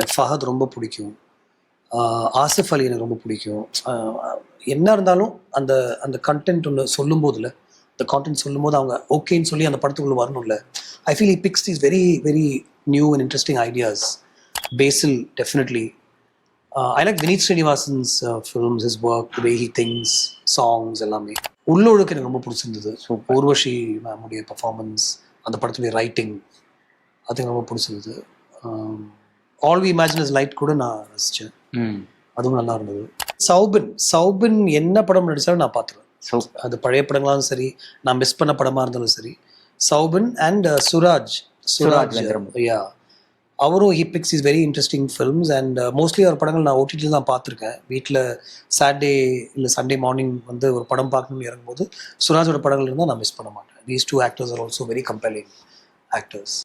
எனக்கு ஃபஹத் ரொம்ப பிடிக்கும். ஆசிஃப் அலி எனக்கு ரொம்ப பிடிக்கும். என்ன இருந்தாலும் அந்த அந்த கண்டென்ட் ஒன்று சொல்லும்போதுல இந்த கான்டென்ட் சொல்லும்போது அவங்க ஓகேன்னு சொல்லி அந்த படத்துக்குள்ளே வரணும்ல. I feel he picks these very very new and interesting ideas. Basil definitely. I like Vineeth Sreenivasan's films, his work, the way he thinks, songs எல்லாமே. உள்ளொழுக்கு எனக்கு ரொம்ப பிடிச்சிருந்தது. ஊர்வஷி மேமுடைய பர்ஃபார்மன்ஸ், அந்த படத்துடைய ரைட்டிங், அது எனக்கு ரொம்ப பிடிச்சிருந்தது. All we imagine is light கூட நான் ரசித்தேன். அதுவும் நல்லா இருந்தது. சௌபின் என்ன படம் நடித்தாலும் நான் பார்த்துருவேன். அது பழைய படங்களாலும் சரி, நான் மிஸ் பண்ண படமாக இருந்தாலும் சரி. சௌபின் அண்ட் சுராஜ் யா, அவரும் he picks is very interesting films. And mostly அவர் படங்கள் நான் ஓடிடியில் தான் பார்த்துருக்கேன். வீட்டில் சாட்டர்டே இல்லை சண்டே மார்னிங் வந்து ஒரு படம் பார்க்கணும்னு இறங்கும்போது சுராஜோட படங்கள் இருந்தால் நான் மிஸ் பண்ண மாட்டேன். These two actors are also very compelling actors.